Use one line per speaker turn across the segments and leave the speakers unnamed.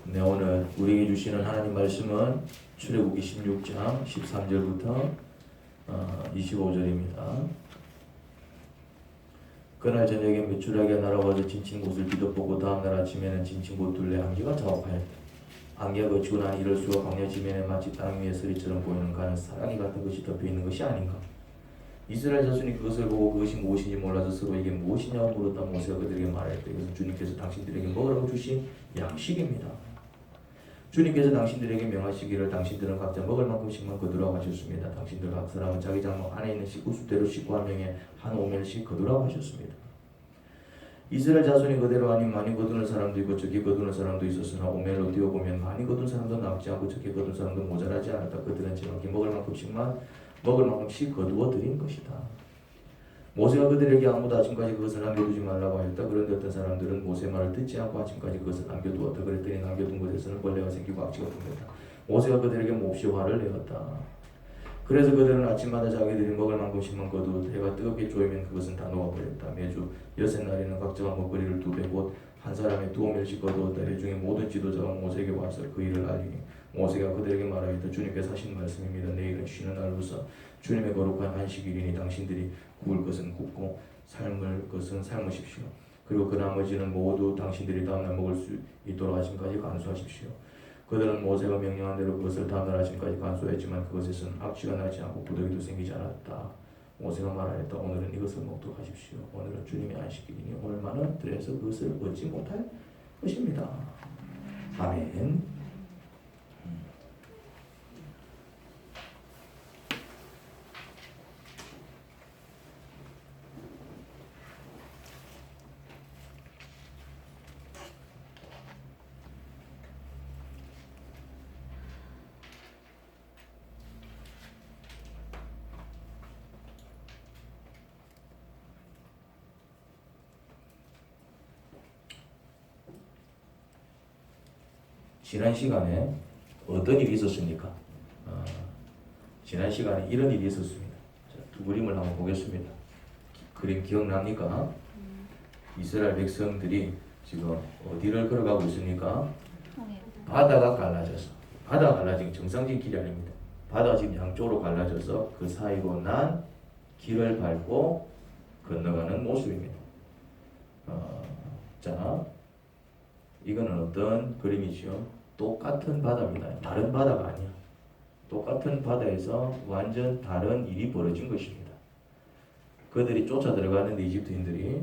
네, 오늘 우리에게 주시는 하나님 말씀은 출애굽기 16장 13절부터 25절입니다. 그날 저녁에 메추라기가 날아와서 진친 곳을 뒤덮보고 다음날 아침에는 진친 곳 둘레 안개가 자욱하였다. 안개가 거치고 난 이럴 수가 광야 지면에 마치 땅 위에 서리처럼 보이는 가는 사랑이 같은 것이 덮여있는 것이 아닌가. 이스라엘 자손이 그것을 보고 그것이 무엇인지 몰라서 서로 이게 무엇이냐고 물었다. 모세가 그들에게 말했다. 이것은 주님께서 당신들에게 먹으라고 주신 양식입니다. 주님께서 당신들에게 명하시기를 당신들은 각자 먹을 만큼씩만 거두라고 하셨습니다. 당신들 각 사람은 자기 장막 안에 있는 식구수대로 식구 한 명에 한 오멜씩 거두라고 하셨습니다. 이스라엘 자손이 그대로 아닌 많이 거두는 사람도 있고 적게 거두는 사람도 있었으나 오멜로 뛰어보면 많이 거둔 사람도 남지 않고 적게 거둔 사람도 모자라지 않았다. 그들은 정확히 먹을 만큼씩 거두어 드린 것이다. 모세가 그들에게 아무도 아침까지 그것을 남겨두지 말라고 하였다. 그런데 어떤 사람들은 모세 말을 듣지 않고 아침까지 그것을 남겨두었다. 그랬더니 남겨둔 곳에서는 벌레가 생기고 악취가 풍겼다. 모세가 그들에게 몹시 화를 내었다. 그래서 그들은 아침마다 자기들이 먹을 만큼씩만 거두어 해가 뜨겁게 쪼이면 그것은 다 녹아버렸다. 매주 6날에는 각자가 먹거리를 2배 곧 한 사람의 2오멜씩 거두었다. 회중의 모든 지도자가 모세에게 와서 그 일을 알리니 모세가 그들에게 말하였다. 주님께서 하신 말씀입니다. 내일은 쉬는 날로서 주님의 거룩한 안식일이니 당신들이 구울 것은 굽고 삶을 것은 삶으십시오. 그리고 그 나머지는 모두 당신들이 다음날 먹을 수 있도록 아침까지 간수하십시오. 그들은 모세가 명령한 대로 그것을 다음날 아침까지 간수했지만 그것에서는 악취가 나지 않고 구더기도 생기지 않았다. 모세가 말하였다. 오늘은 이것을 먹도록 하십시오. 오늘은 주님의 안식일이니 오늘만은 들에서 그것을 얻지 못할 것입니다. 아멘. 지난 시간에 어떤 일이 있었습니까? 지난 시간에 이런 일이 있었습니다. 자, 두 그림을 한번 보겠습니다. 그림 기억납니까? 이스라엘 백성들이 지금 어디를 걸어가고 있습니까? 바다가 갈라져서, 바다가 갈라진 정상적인 길이 아닙니다. 바다가 지금 양쪽으로 갈라져서 그 사이로 난 길을 밟고 건너가는 모습입니다. 자, 이거는 어떤 그림이죠? 똑같은 바다입니다. 다른 바다가 아니야. 똑같은 바다에서 완전 다른 일이 벌어진 것입니다. 그들이 쫓아 들어가는데 이집트인들이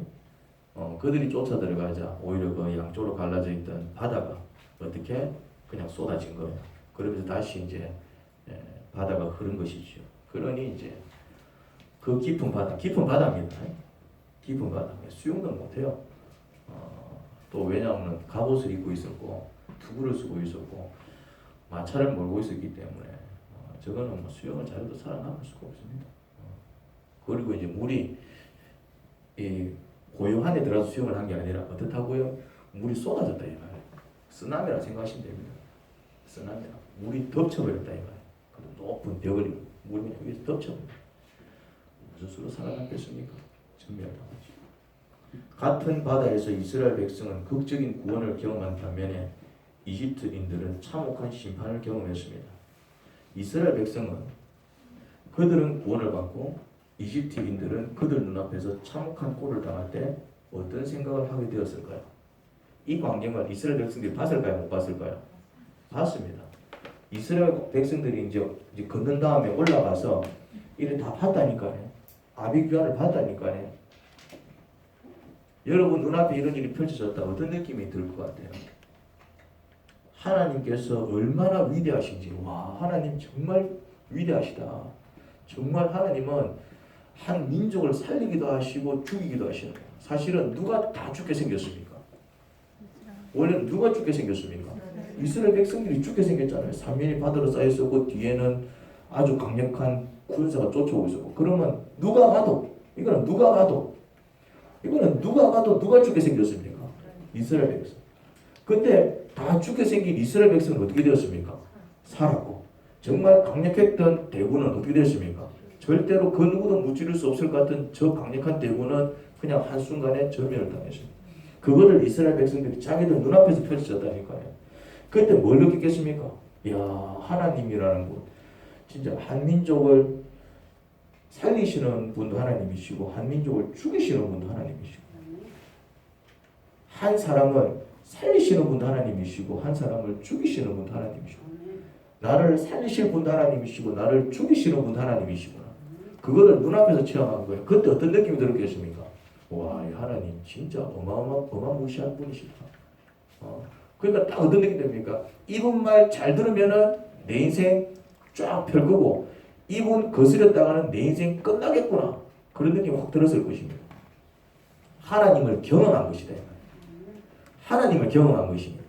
그들이 쫓아 들어가자 오히려 그 양쪽으로 갈라져 있던 바다가 어떻게 그냥 쏟아진 거예요. 그러면서 다시 이제 바다가 흐른 것이죠. 그러니 이제 그 깊은 바다입니다. 깊은 바다. 수영도 못해요. 또 왜냐하면 갑옷을 입고 있었고 투구를 쓰고 있었고 마차를 몰고 있었기 때문에 저거는 뭐 수영을 잘해도 살아남을 수가 없습니다. 그리고 이제 물이 이 고요한에 들어가서 수영을 한 게 아니라 어떻다고요? 물이 쏟아졌다 이 말이에요. 쓰나미라 생각하시면 됩니다. 쓰나미라 물이 덮쳐버렸다 이 말이에요. 높은 벽을 물이 그냥 위에서 덮쳐버렸다. 무슨 수로 살아남겠습니까? 전멸당하죠. 같은 바다에서 이스라엘 백성은 극적인 구원을 경험한 반면에 이집트인들은 참혹한 심판을 경험했습니다. 이스라엘 백성은 그들은 구원을 받고 이집트인들은 그들 눈앞에서 참혹한 꼴을 당할 때 어떤 생각을 하게 되었을까요? 이 광경을 이스라엘 백성들이 봤을까요? 못 봤을까요? 봤습니다. 이스라엘 백성들이 이제 걷는 다음에 올라가서 이를 다 봤다니까요. 아비규환을 봤다니까요. 여러분 눈앞에 이런 일이 펼쳐졌다 어떤 느낌이 들 것 같아요? 하나님께서 얼마나 위대하신지, 와 하나님 정말 위대하시다. 정말 하나님은 한 민족을 살리기도 하시고 죽이기도 하시는 거예요. 사실은 누가 다 죽게 생겼습니까? 원래는 누가 죽게 생겼습니까? 이스라엘 백성들이 죽게 생겼잖아요. 사면이 바다로 쌓여있었고 뒤에는 아주 강력한 군사가 쫓아오고 있었고 그러면 누가 봐도 이거는 누가 봐도 누가 죽게 생겼습니까? 이스라엘 백성. 근데 다 죽게 생긴 이스라엘 백성은 어떻게 되었습니까? 살았고 정말 강력했던 대군은 어떻게 됐습니까? 절대로 그 누구도 무찌를 수 없을 것 같은 저 강력한 대군은 그냥 한순간에 전멸을 당했습니다. 그거를 이스라엘 백성들이 자기들 눈앞에서 펼쳐졌다니까요. 그때 뭘 느꼈겠습니까? 이야, 하나님이라는 분, 진짜 한민족을 살리시는 분도 하나님이시고 한민족을 죽이시는 분도 하나님이시고, 한 사람을 살리시는 분도 하나님이시고 한 사람을 죽이시는 분도 하나님이시고, 나를 살리실 분도 하나님이시고 나를 죽이시는 분도 하나님이시구나. 그거를 눈앞에서 체험한 거예요. 그때 어떤 느낌이 들었겠습니까? 와, 이 하나님 진짜 어마무시한 분이시다. 그러니까 딱 어떤 느낌이 됩니까? 이분 말 잘 들으면은 내 인생 쫙 펼 거고, 이분 거스렸다가는 내 인생 끝나겠구나. 그런 느낌이 확 들었을 것입니다. 하나님을 경험한 것이다. 하나님을 경험한 것입니다.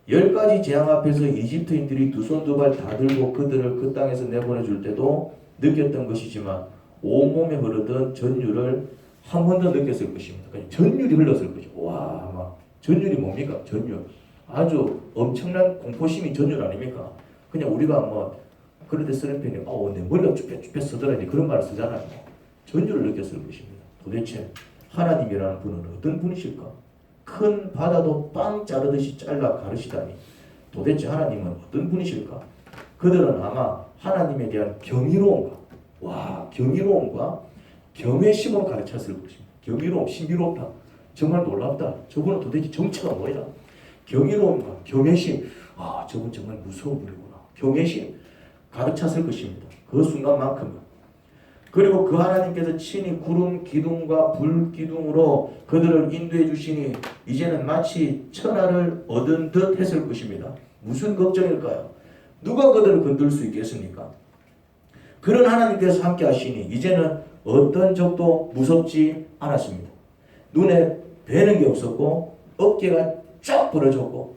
10가지 재앙 앞에서 이집트인들이 두 손 두 발 다 들고 그들을 그 땅에서 내보내줄 때도 느꼈던 것이지만 온몸에 흐르던 전율을 한 번 더 느꼈을 것입니다. 그러니까 전율이 흘렀을 것이고, 와, 막 전율이 뭡니까? 전율. 아주 엄청난 공포심이 전율 아닙니까? 그냥 우리가 뭐 그럴 때 쓰는 편이 내 머리가 쭈뼛쭈뼛 서더라니 그런 말을 쓰잖아요. 전율을 느꼈을 것입니다. 도대체 하나님이라는 분은 어떤 분이실까? 큰 바다도 빵 자르듯이 잘라 가르시다니 도대체 하나님은 어떤 분이실까? 그들은 아마 하나님에 대한 경이로움과 경외심으로 가르쳤을 것입니다. 경이로움, 신비롭다. 정말 놀랍다. 저분은 도대체 정체가 뭐야? 경이로움과 경외심. 저분 정말 무서운 분이구나. 경외심 가르쳤을 것입니다. 그 순간만큼은. 그리고 그 하나님께서 친히 구름 기둥과 불 기둥으로 그들을 인도해 주시니 이제는 마치 천하를 얻은 듯 했을 것입니다. 무슨 걱정일까요? 누가 그들을 건들 수 있겠습니까? 그런 하나님께서 함께 하시니 이제는 어떤 적도 무섭지 않았습니다. 눈에 뵈는 게 없었고 어깨가 쫙 벌어졌고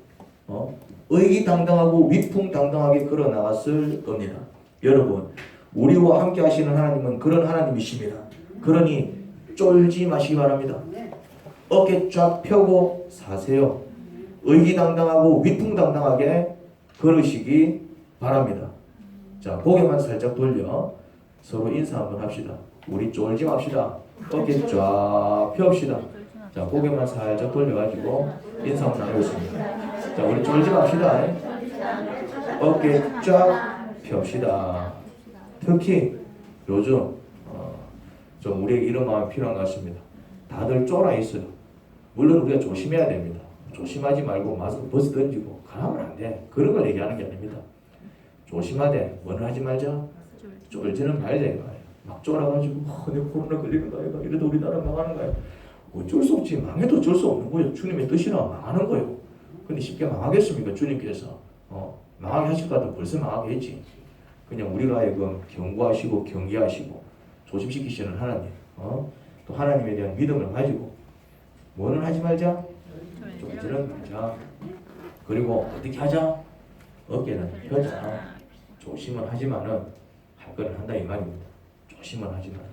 의기당당하고 위풍당당하게 걸어 나갔을 겁니다. 여러분, 우리와 함께 하시는 하나님은 그런 하나님이십니다. 그러니 쫄지 마시기 바랍니다. 어깨 쫙 펴고 사세요. 의기당당하고 위풍당당하게 걸으시기 바랍니다. 자, 고개만 살짝 돌려 서로 인사 한번 합시다. 우리 쫄지 맙시다. 어깨 쫙 펴봅시다. 자, 고개만 살짝 돌려가지고 인사 한번 나누겠습니다. 자, 우리 쫄지 맙시다. 어깨 쫙 펴봅시다. 특히 요즘 좀 우리에게 이런 마음이 필요한 것 같습니다. 다들 쫄아 있어요. 물론 우리가 조심해야 됩니다. 조심하지 말고 마스크 벗어 던지고 가면 안 돼. 그런 걸 얘기하는 게 아닙니다. 조심하되 뭐는 하지 말자. 쫄지는 말자 이거예요. 막 쫄아가지고 내 코로나 걸리는 거야. 이러다 우리나라 망하는 거야. 어쩔 수 없지. 망해도 어쩔 수 없는 거예요. 주님의 뜻이라 망하는 거예요. 근데 쉽게 망하겠습니까? 주님께서 망하게 하실 것 같으면 벌써 망하게 했지. 그냥 우리가 하여금 경고하시고 경계하시고 조심시키시는 하나님, 또 하나님에 대한 믿음을 가지고 뭐는 하지 말자, 쫄지는 말자. 그리고 어떻게 하자? 어깨는 펴자. 조심은 하지만은 할 거는 한다 이 말입니다. 조심은 하지만은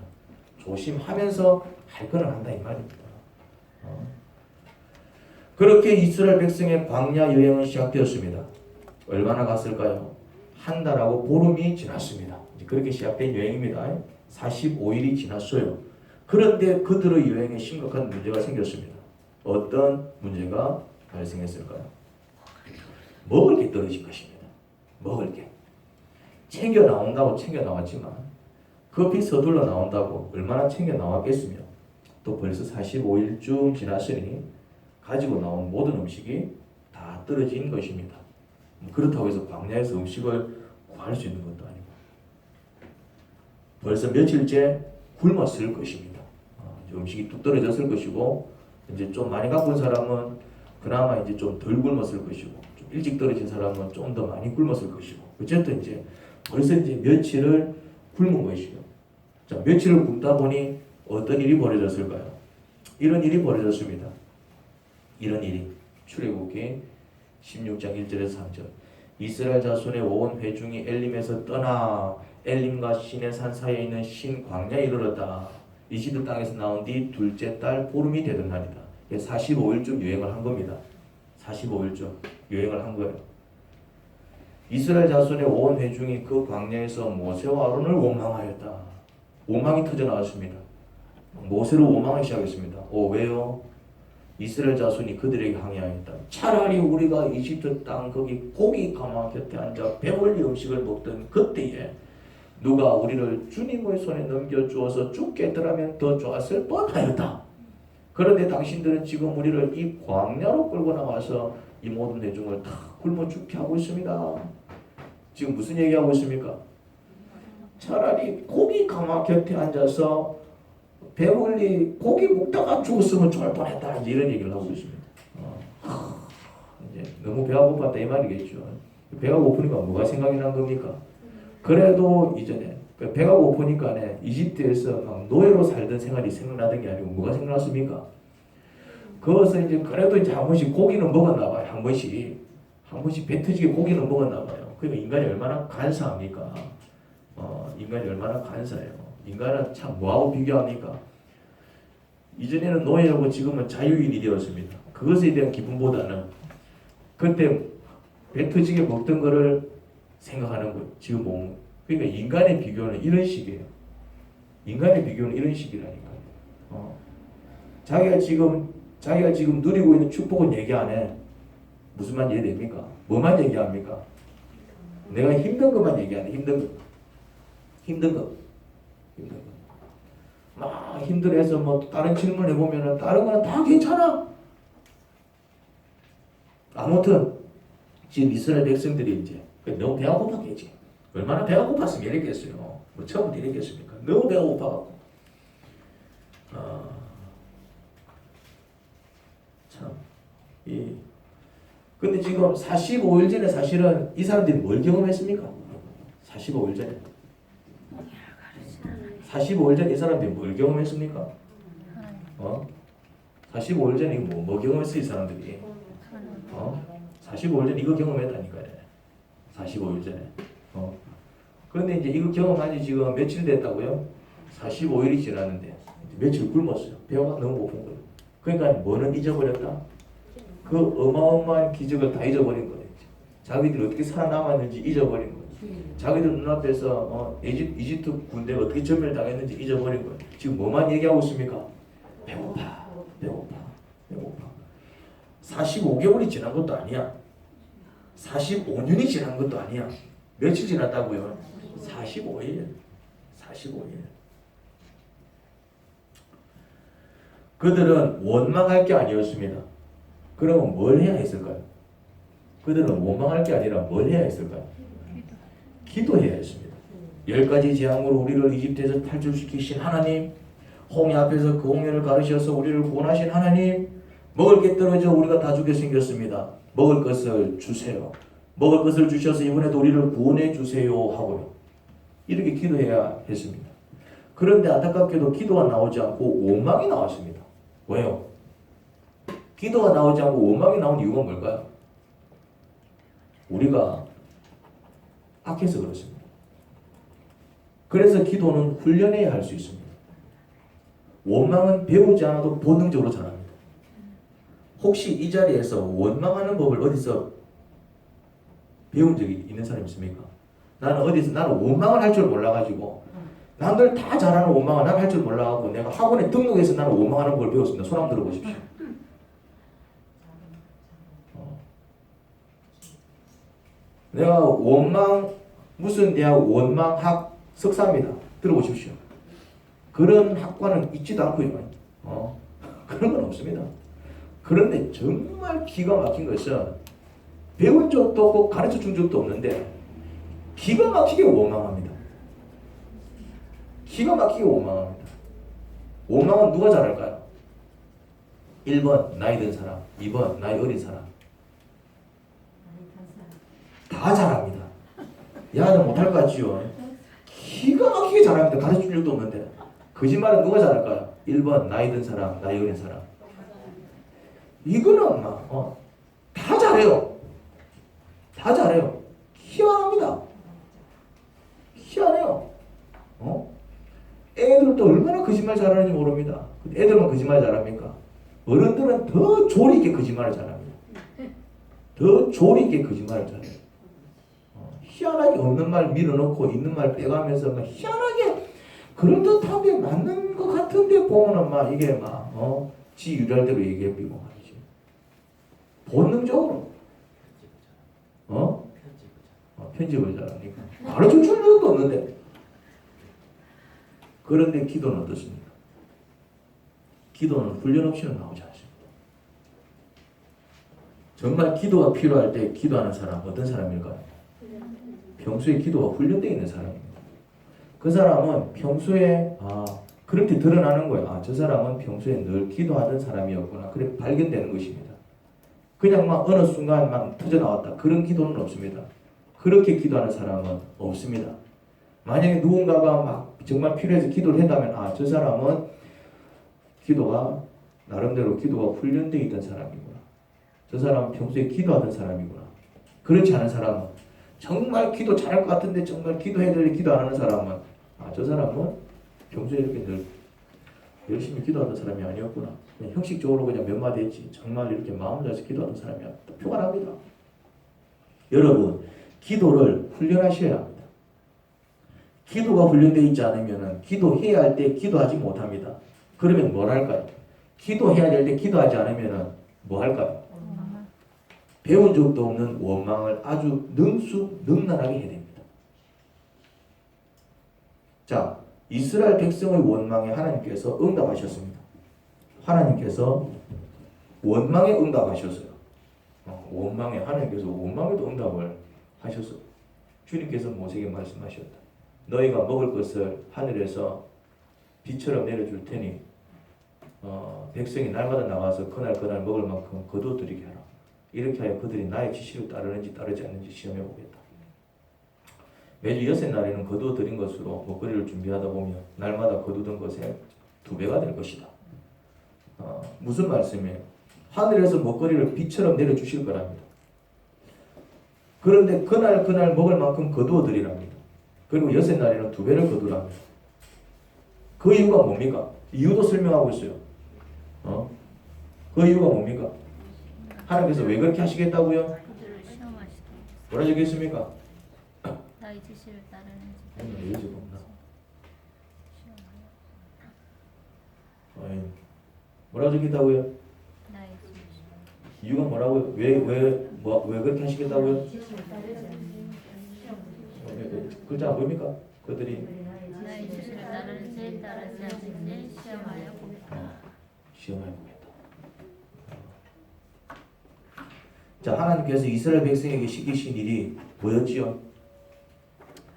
조심하면서 할 거는 한다 이 말입니다. 그렇게 이스라엘 백성의 광야 여행은 시작되었습니다. 얼마나 갔을까요? 한 달하고 보름이 지났습니다. 그렇게 시작된 여행입니다. 45일이 지났어요. 그런데 그들의 여행에 심각한 문제가 생겼습니다. 어떤 문제가 발생했을까요? 먹을 게 떨어질 것입니다. 먹을 게. 챙겨 나온다고 챙겨 나왔지만 급히 서둘러 나온다고 얼마나 챙겨 나왔겠으며 또 벌써 45일쯤 지났으니 가지고 나온 모든 음식이 다 떨어진 것입니다. 그렇다고 해서 광야에서 음식을 구할 수 있는 것도 아니고 벌써 며칠째 굶었을 것입니다. 음식이 뚝 떨어졌을 것이고 이제 좀 많이 갖고 온 사람은 그나마 이제 좀 덜 굶었을 것이고 좀 일찍 떨어진 사람은 좀 더 많이 굶었을 것이고 어쨌든 이제 벌써 이제 며칠을 굶은 것이죠. 자, 며칠을 굶다 보니 어떤 일이 벌어졌을까요? 이런 일이 벌어졌습니다. 이런 일이 출애굽기 16장 1절에서 3절 이스라엘 자손의 온 회중이 엘림에서 떠나 엘림과 신의 산 사이에 있는 신 광야에 이르렀다. 이집트 땅에서 나온 뒤 둘째 달 보름이 되던 날이다. 45일쯤 여행을 한 겁니다. 45일쯤 여행을 한 거예요. 이스라엘 자손의 온 회중이 그 광야에서 모세와 아론을 원망하였다. 원망이 터져 나왔습니다. 모세를 원망하기 시작했습니다. 왜요? 이스라엘 자손이 그들에게 항의하였다. 차라리 우리가 이집트 땅 거기 고기 가마 곁에 앉아 배불리 음식을 먹던 그때에 누가 우리를 주님의 손에 넘겨주어서 죽게 했더라면 더 좋았을 뻔하였다. 그런데 당신들은 지금 우리를 이 광야로 끌고 나와서 이 모든 대중을 다 굶어 죽게 하고 있습니다. 지금 무슨 얘기하고 있습니까? 차라리 고기 가마 곁에 앉아서 배불리 고기 먹다가 죽었으면 좋을 뻔했다. 이런 얘기를 하고 있습니다. 이제 너무 배가 고팠다 이 말이겠죠. 배가 고프니까 뭐가 생각이 난 겁니까? 그래도 이전에 배가 고프니까 이집트에서 막 노예로 살던 생활이 생각나던 게 아니고 뭐가 생각났습니까? 그것은 이제 그래도 이제 한 번씩 고기는 먹었나 봐요. 한 번씩 배 터지게 고기는 먹었나 봐요. 그러니까 인간이 얼마나 간사합니까? 인간이 얼마나 간사해요. 인간은 참 뭐하고 비교합니까? 이전에는 노예고 지금은 자유인이 되었습니다. 그것에 대한 기쁨보다는 그때 배 터지게 먹던 거를 생각하는 거예요. 지금 먹는 거예요. 그러니까 인간의 비교는 이런 식이에요. 인간의 비교는 이런 식이라니까요. 자기가 지금 누리고 있는 축복은 얘기 안 해. 무슨 말 이해됩니까? 뭐만 얘기합니까? 내가 힘든 것만 얘기하네. 힘든 거. 막 힘들어해서 뭐 다른 질문 해보면은 다른 거는 다 괜찮아. 아무튼 지금 이스라엘 백성들이 이제 너무 배가 고팠겠지. 얼마나 배가 고팠으면 이랬겠어요. 뭐 처음부터 이랬겠습니까? 너무 배가 고파갖고. 참. 근데 지금 45일 전에 사실은 이 사람들이 뭘 경험했습니까? 45일 전에. 45일 전에 이 사람들이 뭘 경험했습니까? 45일 전에 뭐 경험했어 이 사람들이? 45일 전에 이거 경험했다니까요. 45일 전에. 그런데 이제 이거 경험한 지 지금 며칠 됐다고요? 45일이 지났는데 며칠 굶었어요. 배가 너무 고픈 거예요. 그러니까 뭐는 잊어버렸다? 그 어마어마한 기적을 다 잊어버린 거예요. 자기들이 어떻게 살아남았는지 잊어버린 거예요. 자기들 눈앞에서 이집트 군대가 어떻게 전멸당했는지 잊어버린 거예요. 지금 뭐만 얘기하고 있습니까? 배고파. 45개월이 지난 것도 아니야. 45년이 지난 것도 아니야. 며칠 지났다고요? 45일. 그들은 원망할 게 아니었습니다. 그러면 뭘 해야 했을까요? 그들은 원망할 게 아니라 뭘 해야 했을까요? 기도해야 했습니다. 10가지 재앙으로 우리를 이집트에서 탈출시키신 하나님, 홍해 앞에서 그 홍해를 가르셔서 우리를 구원하신 하나님, 먹을 게 떨어져 우리가 다 죽게 생겼습니다. 먹을 것을 주세요. 먹을 것을 주셔서 이번에도 우리를 구원해 주세요 하고요. 이렇게 기도해야 했습니다. 그런데 안타깝게도 기도가 나오지 않고 원망이 나왔습니다. 왜요? 기도가 나오지 않고 원망이 나온 이유가 뭘까요? 우리가 악해서 그렇습니다. 그래서 기도는 훈련해야 할 수 있습니다. 원망은 배우지 않아도 본능적으로 잘합니다. 혹시 이 자리에서 원망하는 법을 어디서 배운 적이 있는 사람 있습니까? 나는 원망을 할 줄 몰라가지고 남들 다 잘하는 원망을 난 할 줄 몰라가지고 내가 학원에 등록해서 나는 원망하는 걸 배웠습니다. 손 한번 들어보십시오. 내가 무슨 대학 원망학 석사입니다. 들어보십시오. 그런 학과는 있지도 않고요. 그런 건 없습니다. 그런데 정말 기가 막힌 것은 배운 적도 없고 가르쳐 준 적도 없는데 기가 막히게 원망합니다. 기가 막히게 원망합니다. 원망은 누가 잘할까요? 1번 나이 든 사람, 2번 나이 어린 사람. 다 잘합니다. 야는 못할 것 같지요? 기가 막히게 잘합니다. 가르쳐 준 적도 없는데. 거짓말은 누가 잘할까요? 1번 나이 든 사람, 나이 어린 사람. 이거는 다 잘해요. 다 잘해요. 희한합니다. 희한해요. 애들도 얼마나 거짓말 잘하는지 모릅니다. 애들만 거짓말 잘합니까? 어른들은 더 조리 있게 거짓말을 잘합니다. 더 조리 있게 거짓말을 잘해요. 희한하게 없는 말 밀어넣고 있는 말 빼가면서 막 희한하게 그런 듯하게 맞는 것 같은데 보면은 막 이게 막 지 유리할 대로 얘기해버리고 말이지. 본능적으로 편집을 잘하니까 가르쳐 줄 것도 없는데. 그런데 기도는 어떻습니까? 기도는 훈련 없이는 나오지 않습니다. 정말 기도가 필요할 때 기도하는 사람 어떤 사람일까요? 평소에 기도가 훈련되어 있는 사람입니다. 그 사람은 평소에 그렇게 드러나는 거예요. 저 사람은 평소에 늘 기도하던 사람이었구나. 그래 발견되는 것입니다. 그냥 막 어느 순간 막 터져나왔다. 그런 기도는 없습니다. 그렇게 기도하는 사람은 없습니다. 만약에 누군가가 막 정말 필요해서 기도를 했다면 저 사람은 기도가 나름대로 기도가 훈련되어 있던 사람이구나. 저 사람은 평소에 기도하던 사람이구나. 그렇지 않은 사람은 정말 기도 잘할 것 같은데 정말 기도해야 될 기도 안 하는 사람은 저 사람은 평소에 이렇게 늘 열심히 기도하던 사람이 아니었구나. 그냥 형식적으로 그냥 몇 마디 했지 정말 이렇게 마음을 다해서 기도하던 사람이 표가 납니다. 여러분 기도를 훈련하셔야 합니다. 기도가 훈련되어 있지 않으면 기도해야 할 때 기도하지 못합니다. 그러면 뭘 할까요? 기도해야 될 때 기도하지 않으면 뭐 할까요? 배운 적도 없는 원망을 아주 능란하게 해야 됩니다. 자, 이스라엘 백성의 원망에 하나님께서 응답하셨습니다. 하나님께서 원망에 응답하셨어요. 원망에 하나님께서 원망에도 응답을 하셨어요. 주님께서 모세에게 말씀하셨다. 너희가 먹을 것을 하늘에서 비처럼 내려줄 테니 백성이 날마다 나와서 그날 먹을 만큼 거두어들이게 하라. 이렇게 하여 그들이 나의 지시를 따르는지 따르지 않는지 시험해 보겠다. 매주 여섯 날에는 거두어들인 것으로 먹거리를 준비하다 보면 날마다 거두던 것의 2배가 될 것이다. 무슨 말씀이에요? 하늘에서 먹거리를 비처럼 내려주실 거랍니다. 그런데 그날 먹을 만큼 거두어들이랍니다. 그리고 여섯 날에는 2배를 거두랍니다. 그 이유가 뭡니까? 이유도 설명하고 있어요. 그 이유가 뭡니까? 하나님께서 왜 그렇게 하시겠다고요? 뭐라 적혀있습니까?
나의 지시를 따르는지
뭐라 적혀있다고요?
나의 지시.
이유가 뭐라고요? 왜 그렇게 하시겠다고요? 글자 안 보입니까? 그들이
나의 지시를 따르는지 따르지 않는지 시험하여 보겠다.
시험하여 보겠다. 자, 하나님께서 이스라엘 백성에게 시키신 일이 뭐였지요?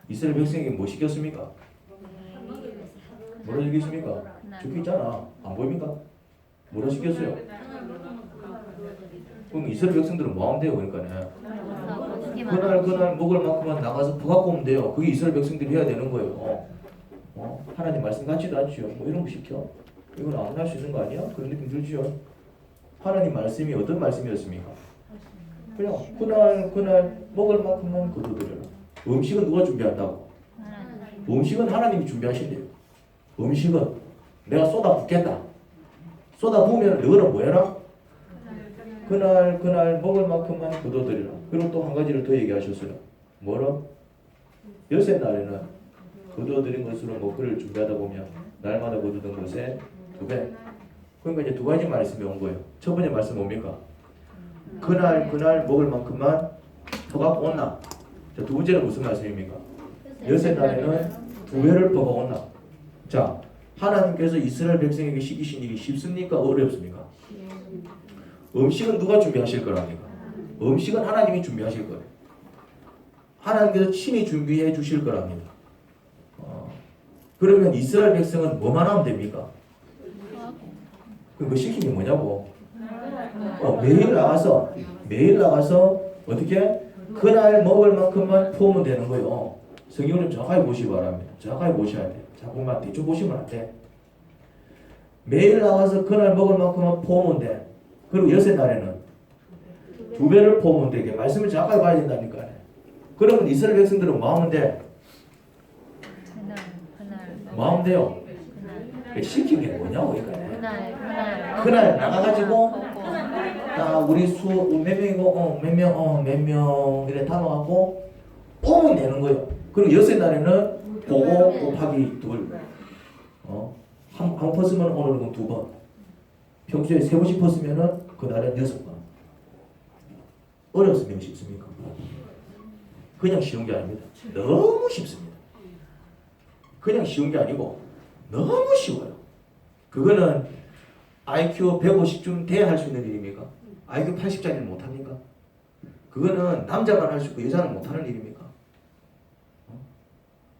이스라엘 백성에게 뭐 시켰습니까? 뭐라 적혀있습니까? 적혀있잖아. 안 보입니까? 뭐라 시켰어요? 그럼 이스라엘 백성들은 뭐 하면 돼요? 그러니까 그날 먹을 만큼만 나가서 더 갖고 오면 돼요. 그게 이스라엘 백성들이 해야 되는 거예요. 하나님 말씀 같지도 않지요. 뭐 이런 거 시켜? 이건 아무나 할 수 있는 거 아니야? 그런 느낌 들지요. 하나님 말씀이 어떤 말씀이었습니까? 그냥 그날 먹을 만큼만 거두드려라. 음식은 누가 준비한다고? 음식은 하나님이 준비하신대요. 음식은 내가 쏟아 붓겠다. 쏟아 부으면 너는 뭐 해라? 그날 먹을 만큼만 거두드리라. 그리고 또 한 가지를 더 얘기하셨어요. 뭐라? 여섯 날에는 거두어드린 것으로 먹거리를 준비하다 보면 날마다 거두던 것에 2배. 그러니까 이제 2가지 말씀이 온 거예요. 첫 번째 말씀 뭡니까? 그날 먹을 만큼만 더 갖고 온나. 자, 2번째는 무슨 말씀입니까? 여섯 날에는 2배를 더 갖고 온나. 자, 하나님께서 이스라엘 백성에게 시키신 일이 쉽습니까? 어렵습니까? 음식은 누가 준비하실 거랍니까? 음식은 하나님이 준비하실 거예요. 하나님께서 친히 준비해 주실 거랍니다. 그러면 이스라엘 백성은 뭐만 하면 됩니까? 그 시킨 게 뭐냐고? 매일 나가서 어떻게? 그날 먹을 만큼만 포우면 되는 거예요. 성경을 좀 정확하게 보시기 바랍니다. 정확하게 보셔야 돼요. 자꾸만 대충 보시면 안 돼. 매일 나가서 그날 먹을 만큼만 포우면 돼. 그리고 여섯 날에는 2배를 포우면 되게 말씀을 정확하게 봐야 된다니까요. 그러면 이스라엘 백성들은 뭐 하면 돼? 뭐 하면 돼요? 시킨 게 뭐냐고 그날 나가가지고 우리 수 몇 명이고 몇 명 이래 담아갖고 포우면 되는 거예요. 그리고 여섯 날에는 보고 곱하기 2. 한 퍼스면 오늘은 2번. 평소에 세고 싶었으면은 그날은 6번. 어렵습니까? 쉽습니까? 그냥 쉬운 게 아닙니다. 너무 쉽습니다. 그냥 쉬운 게 아니고 너무 쉬워요. 그거는 IQ 150쯤 돼야 할 수 있는 일입니까? IQ 80짜리는 못합니까? 그거는 남자만 할 수 있고 여자는 못하는 일입니까?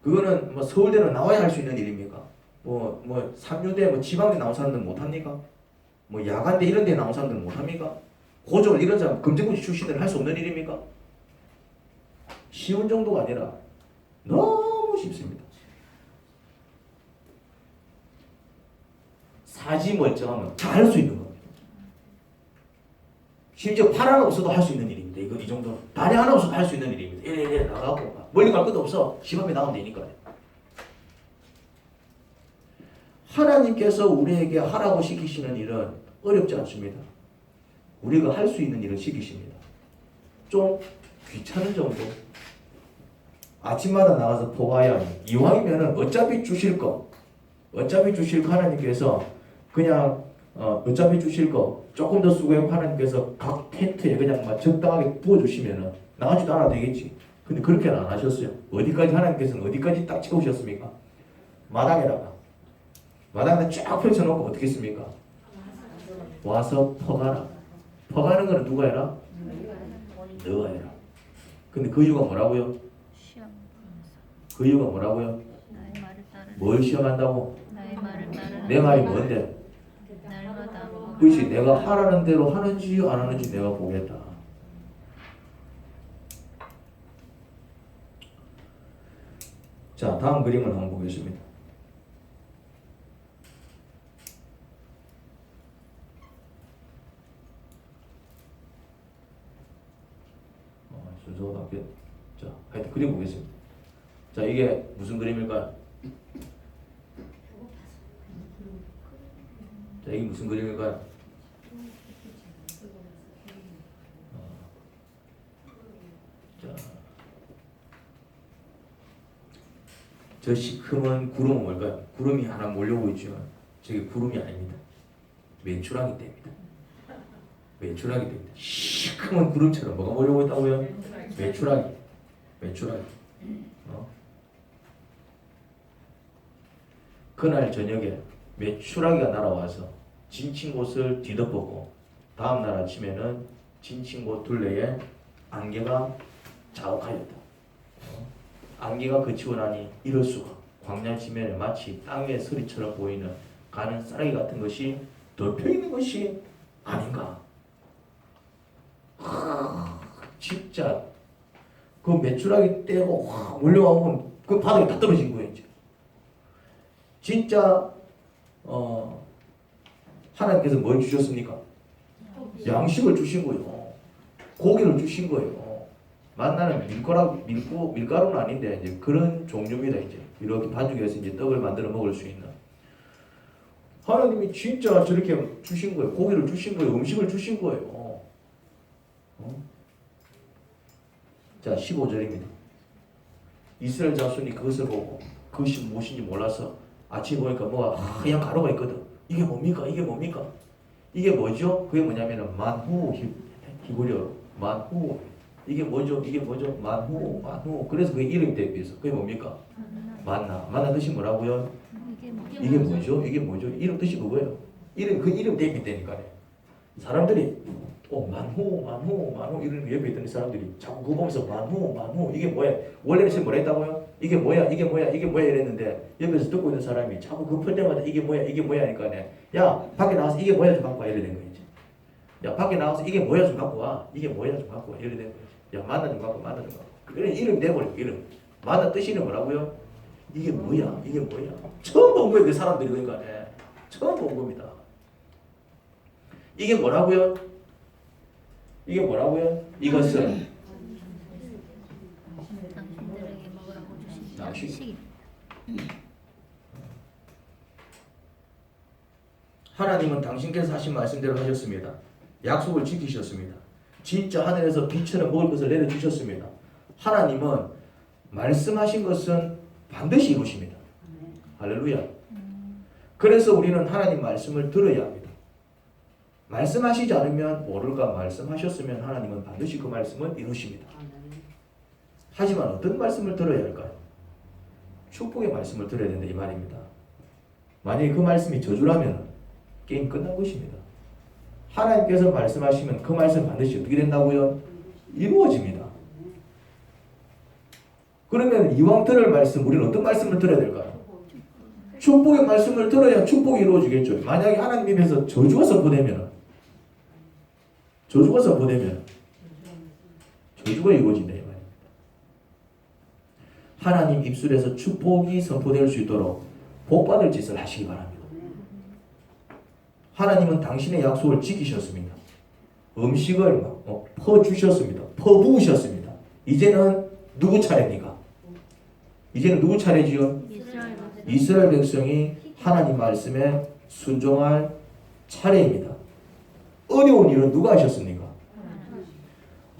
그거는 뭐 서울대는 나와야 할 수 있는 일입니까? 뭐 삼류대 뭐 지방대 나온 사람들은 못합니까? 뭐 야간대 이런 데 나온 사람들은 못합니까? 고졸 이런 사람 검정고시 출신들은 할 수 없는 일입니까? 쉬운 정도가 아니라 너무 쉽습니다. 사지 멀쩡하면 다 할 수 있는 겁니다. 심지어 팔 하나 없어도 할 수 있는 일입니다. 이거 이 정도는 다리 하나 없어도 할 수 있는 일입니다. 이래 나가고 멀리 갈 것도 없어. 집 앞에 나가면 되니까. 하나님께서 우리에게 하라고 시키시는 일은 어렵지 않습니다. 우리가 할 수 있는 일을 시키십니다. 좀 귀찮은 정도. 아침마다 나가서 포가야 이왕이면은 어차피 주실 거 하나님께서 그냥 어차피 주실 거 조금 더 수고해 하나님께서 각 텐트에 그냥 막 적당하게 부어주시면은 나가지도 않아도 되겠지. 근데 그렇게는 안 하셨어요. 어디까지 하나님께서는 어디까지 딱 채우셨습니까? 마당에다가 쫙 펼쳐놓고 어떻게 했습니까? 와서 퍼가라. 퍼가는 거는 누가 해라? 너가 해라. 근데 그 이유가 뭐라고요?
시험 보면서
그 이유가 뭐라고요?
나의 말을 따르는
뭘 시험한다고?
나의 말을 따르는
내 말이 뭔데?
날마다
그렇지. 내가 하라는 대로 하는지 안 하는지 내가 보겠다. 자, 다음 그림을 한번 보겠습니다. 순서가 바뀌어. 자, 하여튼 그림 보겠습니다. 자, 이게 무슨 그림일까요? 자, 이게 무슨 그림일까요? 자, 저 시커먼 구름은 뭘까요? 구름이 하나 몰려오고 있지만 저게 구름이 아닙니다. 메추라기 때입니다. 메추라기 때입니다. 시커먼 구름처럼 뭐가 몰려오고 있다고요? 메추라기. 그날 저녁에 메추라기가 날아와서 진친 곳을 뒤덮었고 다음 날 아침에는 진친 곳 둘레에 안개가 자욱하였다. 안개가 그치고 나니 이럴 수가 광야 지면에 마치 땅 위의 서리처럼 보이는 가는 쌀아기 같은 것이 덮여 있는 것이 아닌가. 진짜 그 메추라기 떼고 확 몰려가고 그 바닥에 다 떨어진 거예요. 이제 진짜 하나님께서 뭘 주셨습니까? 양식을 주신 거예요. 고기를 주신 거예요. 만나는 밀가루는 아닌데 이제 그런 종류입니다. 이제 이렇게 반죽해서 이제 떡을 만들어 먹을 수 있는. 하나님이 진짜 저렇게 주신 거예요. 고기를 주신 거예요. 음식을 주신 거예요. 자, 15절입니다. 이스라엘 자손이 그것을 보고 그것이 무엇인지 몰라서 아침에 보니까 뭐가 하얀 가루가 있거든. 이게 뭡니까? 이게 뭐죠? 그게 뭐냐면은 만후 히브리어로 만후. 이게 뭐죠? 만후. 그래서 그게 이름이 되기 위해서. 그게 뭡니까? 만나 뜻이 뭐라고요? 이게 뭐죠? 이름 뜻이 그거예요. 그 이름 대비 되니까요. 사람들이 만후 이런 옆에 있던 사람들이 자꾸 그거 보면서 만후 이게 뭐야? 원래는 지금 뭐라 했다고요? 이게 뭐야 이랬는데 옆에서 듣고 있는 사람이 자꾸 그 풀 때마다 이게 뭐야 하니까 야 밖에 나와서 이게 뭐야 좀 갖고 와 이래 된 거야. 이제 야 밖에 나와서 이게 뭐야 좀 갖고 와 이래 된 거야. 야 만나 좀 갖고 그래 이름 내버려. 이름 만나 뜻이 뭐라고요? 이게 뭐야 처음 본 거예요. 그 사람들이. 그러니까 처음 본 겁니다. 이게 뭐라고요? 이것은
당신들에게 먹으라고 주신
양식.
양식입니다.
하나님은 당신께서 하신 말씀대로 하셨습니다. 약속을 지키셨습니다. 진짜 하늘에서 비처럼 먹을 것을 내려주셨습니다. 하나님은 말씀하신 것은 반드시 이루십니다. 할렐루야. 그래서 우리는 하나님 말씀을 들어야 합니다. 말씀하시지 않으면 모를까 말씀하셨으면 하나님은 반드시 그 말씀을 이루십니다. 하지만 어떤 말씀을 들어야 할까요? 축복의 말씀을 들어야 된다 이 말입니다. 만약에 그 말씀이 저주라면 게임 끝난 것입니다. 하나님께서 말씀하시면 그 말씀 반드시 어떻게 된다고요? 이루어집니다. 그러면 이왕 들을 말씀 우리는 어떤 말씀을 들어야 될까요? 축복의 말씀을 들어야 축복이 이루어지겠죠. 만약에 하나님 입에서 저주가 선포되면 저주가 이루어진다 이 말입니다. 하나님 입술에서 축복이 선포될 수 있도록 복받을 짓을 하시기 바랍니다. 하나님은 당신의 약속을 지키셨습니다. 음식을 퍼주셨습니다. 퍼부으셨습니다. 이제는 누구 차례입니까? 이제는 누구 차례지요? 이스라엘 백성이 하나님 말씀에 순종할 차례입니다. 어려운 일은 누가 하셨습니까?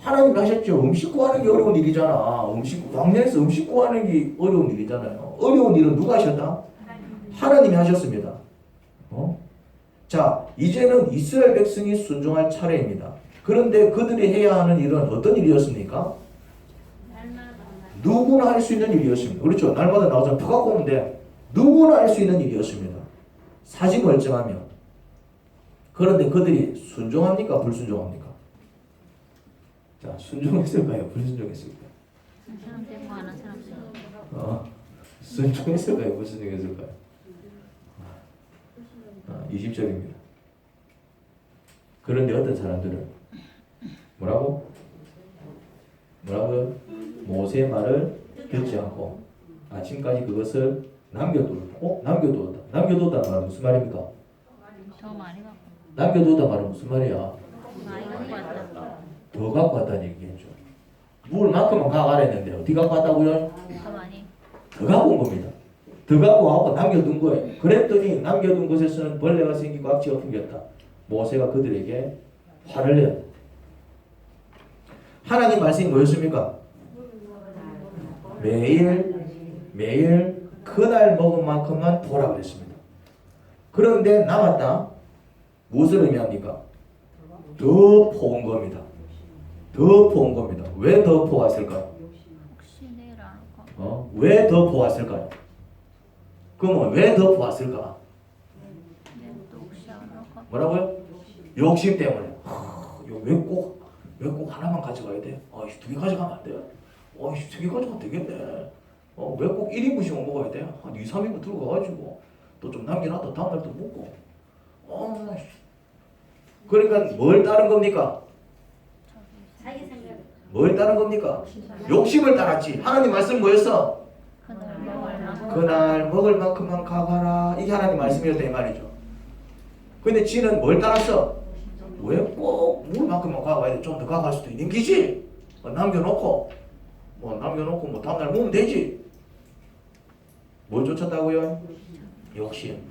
하나님이 하셨죠. 음식 구하는 게 어려운 일이잖아. 광야에서 음식 구하는 게 어려운 일이잖아요. 어려운 일은 누가 하셨다? 하나님이 하셨습니다. 자, 이제는 이스라엘 백성이 순종할 차례입니다. 그런데 그들이 해야 하는 일은 어떤 일이었습니까? 누구나 할 수 있는 일이었습니다. 그렇죠. 날마다 나와서 터 갖고 오는데 누구나 할 수 있는 일이었습니다. 사지 멀쩡하며. 그런데 그들이 순종합니까? 불순종합니까? 자, 순종했을까요? 불순종했을까요? 순종했을까요? 불순종했을까요? 20절입니다. 그런데 어떤 사람들은 뭐라고요? 모세의 말을 듣지 않고 아침까지 그것을 남겨두었다. 남겨두었다는 말은 무슨 말입니까?
더 많이 갖고
남겨두었다 말은 무슨 말이야?
많이 갖고 왔다.
더 갖고 왔다는 얘기겠죠. 물만큼은 가가라 했는데 어디 갖고 왔다고요?
더 많이.
더 갖고 온 겁니다. 더 갖고 와서 남겨둔 거예요. 그랬더니 남겨둔 것에서는 벌레가 생기고 악취가 풍겼다. 모세가 그들에게 화를 내요. 하나님 말씀이 뭐였습니까? 매일 그날 먹은 만큼만 보라 그랬습니다. 그런데 남았다. 무엇을 의미합니까? 더 포온 겁니다. 더 포온 겁니다. 왜 더 포왔을까요?
혹시 내일 안 올까?
왜 더 포왔을까요? 그러면 왜 더 포왔을까?
내일도 혹시 안 올까?
뭐라고요? 욕심 때문에. 왜 꼭 하나만 가져가야 돼? 두 개 가져가면 안 돼? 세 개 가져가면 되겠네. 왜 꼭 1인분씩만 먹어야 돼? 한 2, 3인분 들고 가가지고 또 좀 남겨놨다 다음날 또 먹고. 그러니까 뭘 따른 겁니까? 뭘 따른 겁니까? 욕심을 따랐지. 하나님 말씀 뭐였어? 그날 먹을 만큼만 가가라. 이게 하나님 말씀이었다 이 말이죠. 근데 지는 뭘 따랐어? 왜 꼭 물만큼만 가가야 돼? 좀 더 가갈 수도 있는 기지. 남겨놓고 다음날 먹으면 되지. 뭘 쫓았다고요? 욕심.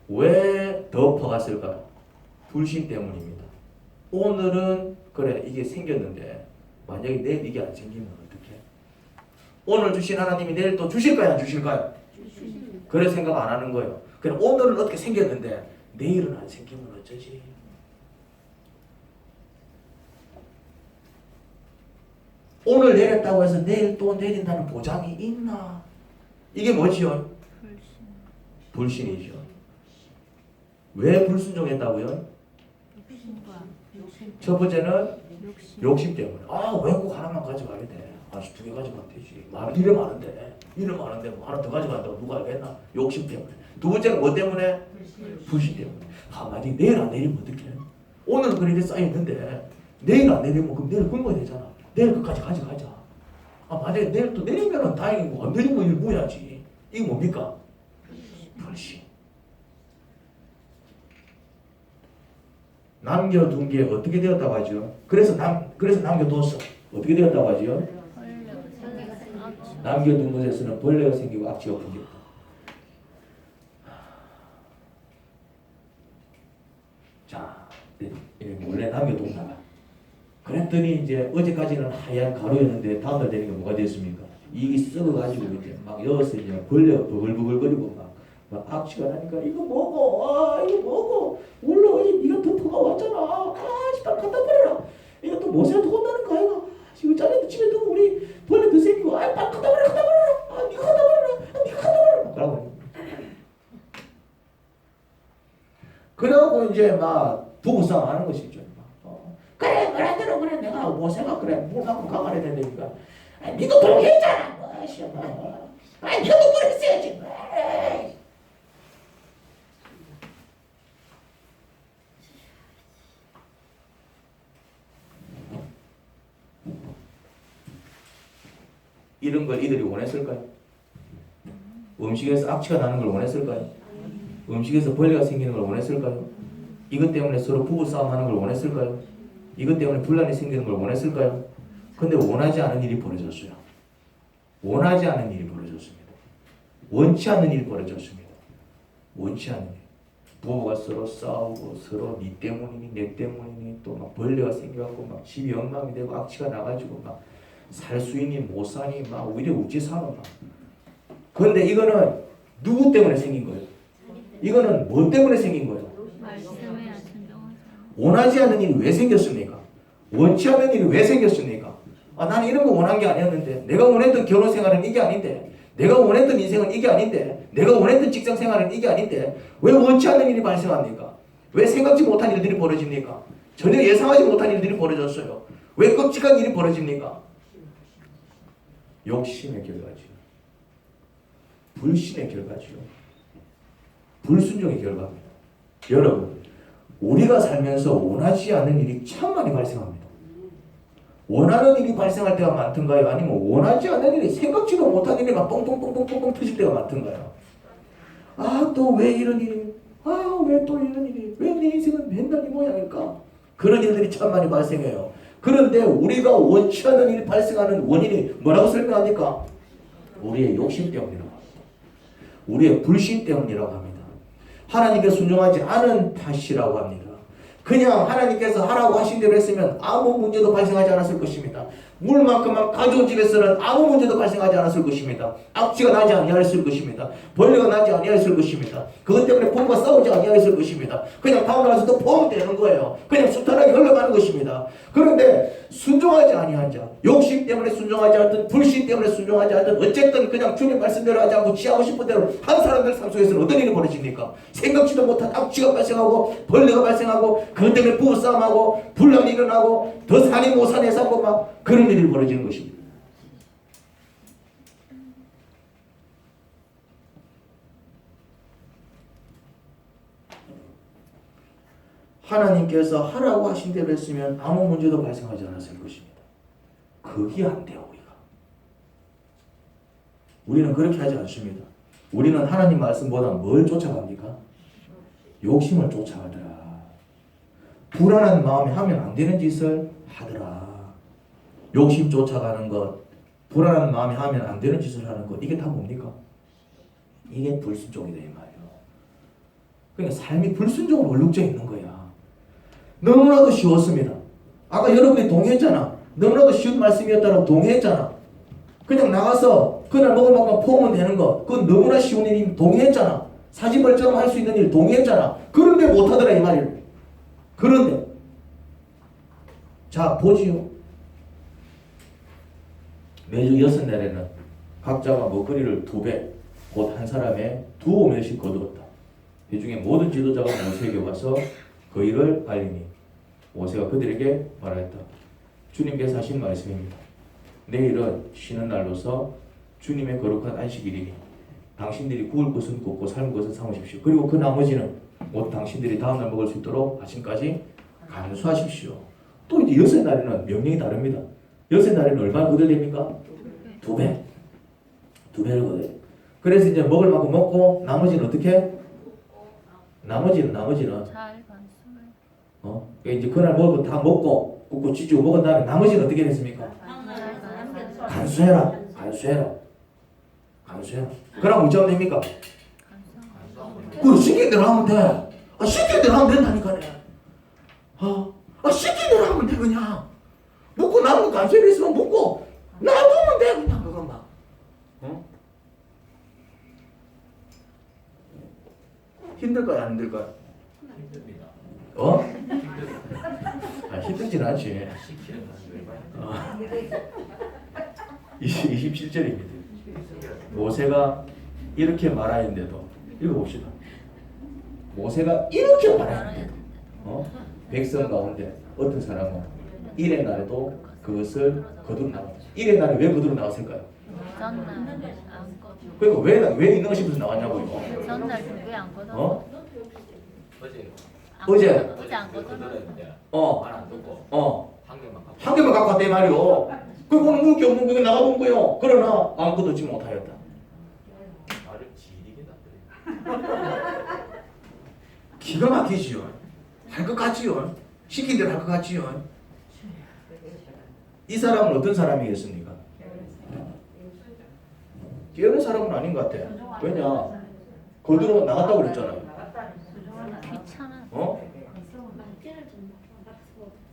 왜 더 퍼갔을까요? 불신 때문입니다. 오늘은 그래 이게 생겼는데 만약에 내일 이게 안 생기면 어떡해? 오늘 주신 하나님이 내일 또 주실까요? 안 주실까요? 그래 생각 안 하는 거예요. 그럼 오늘은 어떻게 생겼는데 내일은 안 생기면 어쩌지? 오늘 내렸다고 해서 내일 또 내린다는 보장이 있나? 이게 뭐지요? 불신이죠. 왜 불순종했다고요? 첫 번째는 욕심 때문에. 왜 꼭 하나만 가져가야 돼? 두 개 가져가면 되지. 이래 많은데 뭐 하나 더 가져간다고 누가 알겠나? 욕심 때문에. 두 번째는 뭐 때문에? 불신 때문에. 만약에 내일 안 내리면 어떡해? 오늘은 그래 쌓여있는데 내일 안 내리면 그럼 내일 굶어야 되잖아. 내일 끝까지 가져가자. 만약에 내일 또 내리면 다행이고 안 내리면 일부야지. 이게 뭡니까? 불신. 남겨둔 게 어떻게 되었다고 하죠? 그래서 남겨뒀어. 어떻게 되었다고 하죠? 남겨둔 것에서는 벌레가 생기고 악취가 풍겼다. 자, 원래 남겨뒀다가 그랬더니 이제 어제까지는 하얀 가루였는데 다음날 되니까 뭐가 됐습니까? 이게 썩어가지고 이제 막 여기서 이제 벌레가 버글버글거리고 막 악취가 나니까 이거 뭐고? 아 이거 뭐고? 원래 어제 네가 덮어가 왔잖아. 아 진짜 갖다 버려라. 이거 또 모세한테 혼나는 거 아이가? 이거 짜내도 집에 두고 우리 벌레 더 생기고 아 빨리 갖다 버려라. 아 네가 갖다 버려라. 아 네가 갖다 버려라. 그러고 그러고 이제 막 부부싸움 하는 것이죠. 그래 그래대로 그래 내가 모세가 그래 물 갖고 가만히 된다니까. 아 니도 동의했잖아. 아씨 뭐. 아 니도 그랬어야지. 에이. 이런 걸 이들이 원했을까요? 음식에서 악취가 나는 걸 원했을까요? 음식에서 벌레가 생기는 걸 원했을까요? 이것 때문에 서로 부부싸움 하는 걸 원했을까요? 이것 때문에 분란이 생기는 걸 원했을까요? 근데 원하지 않은 일이 벌어졌어요. 원하지 않은 일이 벌어졌습니다. 원치 않는 일이 벌어졌습니다. 원치 않는 일. 부부가 서로 싸우고 서로 니 때문이니 내 때문이니 또 막 벌레가 생겨갖고 막 집이 엉망이 되고 악취가 나가지고 막 살 수 있니 못 사니 막 오히려 우찌 사는 막. 그런데 이거는 누구 때문에 생긴 거예요? 이거는 뭐 때문에 생긴 거예요? 원하지 않는 일이 왜 생겼습니까? 원치 않는 일이 왜 생겼습니까? 아, 나는 이런 거 원한 게 아니었는데, 내가 원했던 결혼 생활은 이게 아닌데, 내가 원했던 인생은 이게 아닌데, 내가 원했던 직장 생활은 이게 아닌데, 왜 원치 않는 일이 발생합니까? 왜 생각지 못한 일들이 벌어집니까? 전혀 예상하지 못한 일들이 벌어졌어요. 왜 끔찍한 일이 벌어집니까? 욕심의 결과지요. 불신의 결과지요. 불순종의 결과입니다. 여러분, 우리가 살면서 원하지 않는 일이 참 많이 발생합니다. 원하는 일이 발생할 때가 많던가요? 아니면 원하지 않는 일이 생각지도 못한 일이 막 뻥뻥뻥뻥뻥 터질 때가 많던가요? 아, 또 왜 이런 일이? 아, 왜 또 이런 일이? 왜 내 인생은 맨날 이 모양일까? 그런 일들이 참 많이 발생해요. 그런데 우리가 원치 않는 일이 발생하는 원인이 뭐라고 설명합니까? 우리의 욕심 때문이라고 합니다. 우리의 불신 때문이라고 합니다. 하나님께 순종하지 않은 탓이라고 합니다. 그냥 하나님께서 하라고 하신 대로 했으면 아무 문제도 발생하지 않았을 것입니다. 물만큼만 가져온 집에서는 아무 문제도 발생하지 않았을 것입니다. 악취가 나지 아니하였을 것입니다. 벌레가 나지 아니하였을 것입니다. 그것 때문에 부부가 싸우지 아니하였을 것입니다. 그냥 다음 날에서 또 보면 되는 거예요. 그냥 순탄하게 흘러가는 것입니다. 그런데 순종하지 아니한 자, 욕심 때문에 순종하지 않든 불신 때문에 순종하지 않든 어쨌든 그냥 주님 말씀대로 하지 않고 지하고 싶은 대로 한 사람들 삶 속에서는 어떤 일이 벌어집니까? 생각지도 못한 악취가 발생하고 벌레가 발생하고 그것 때문에 부부싸움하고 분란이 일어나고 더 산이 못 산에서 하고 막 그런 일이 벌어지는 것입니다. 하나님께서 하라고 하신 대로 했으면 아무 문제도 발생하지 않았을 것입니다. 그게 안 돼요, 우리가. 우리는 그렇게 하지 않습니다. 우리는 하나님 말씀보다 뭘 쫓아갑니까? 욕심을 쫓아가더라. 불안한 마음에 하면 안 되는 짓을 하더라. 욕심 쫓아가는 것, 불안한 마음에 하면 안 되는 짓을 하는 것, 이게 다 뭡니까? 이게 불순종이다 이 말이에요. 그러니까 삶이 불순종으로 얼룩져 있는 거야. 너무나도 쉬웠습니다. 아까 여러분이 동의했잖아. 너무나도 쉬운 말씀이었다고 동의했잖아. 그냥 나가서 그날 먹을 만큼 포면 되는 것, 그건 너무나 쉬운 일이 동의했잖아. 사지멀쩡 할 수 있는 일 동의했잖아. 그런데 못하더라 이 말이에요. 그런데 자 보지요. 매주 6날에는 각자가 먹거리를 2배, 곧 한 사람의 2오멜씩 거두었다. 이 중에 모든 지도자가 모세에게 와서 그 일을 알리니 모세가 그들에게 말하였다. 주님께서 하신 말씀입니다. 내일은 쉬는 날로서 주님의 거룩한 안식일이니 당신들이 구울 것은 굽고 삶은 것은 삶으십시오. 그리고 그 나머지는 모두 당신들이 다음날 먹을 수 있도록 아침까지 간수하십시오. 또 이제 6날에는 명령이 다릅니다. 6날에는 얼마나 거둘됩니까? 2배. 2배를 거둬요. 그래서 이제 먹을 만큼 먹고 나머지는 어떻게? 나머지는 이제 그날 먹을 거 다 먹고 굽고 찌고 먹은 다음에 나머지는 어떻게 됐습니까? 간수해라. 그럼 어쩌면 됩니까? 그 시킨 대로 하면 돼. 시킨 대로 하면 된다니까요. 시킨 대로 하면 돼 그냥. 묻고 남은 간수해 있으면 묻고 놔두면 돼 그냥 그것만. 힘들까요? 안 힘들까요?
힘듭니다.
어?
힘듭니다.
아, 힘들진 않지.
시키는 사람들 많이
27절입니다. 모세가 이렇게 말하였는데도 읽어봅시다. 모세가 이렇게 말하였는데도 백성 가운데 어떤 사람은 일의 날에도 그것을 거두러 나왔다. 일의 날에 왜 거두러 나왔을까요?
전날
그러니까 왜 이놈 싶어서 나왔냐고요?
전날 왜안 걷어?
어?
어제
어제
안 걷어?
말안 듣고 한 개만 갖고
한 개만 갖고 왔대 말이오. 그거는 먹을 게 없는 거 나가본 거요. 그러나 아무것도 얻지 못하였다.
말을 지리게 다
기가 막히지요. 할 것 같지요. 시킨 대로 할 것 같지요. 이 사람은 어떤 사람이겠습니까? 깨어난 사람은 아닌 것 같아. 왜냐? 거들어 나갔다고 그랬잖아요.
귀찮아.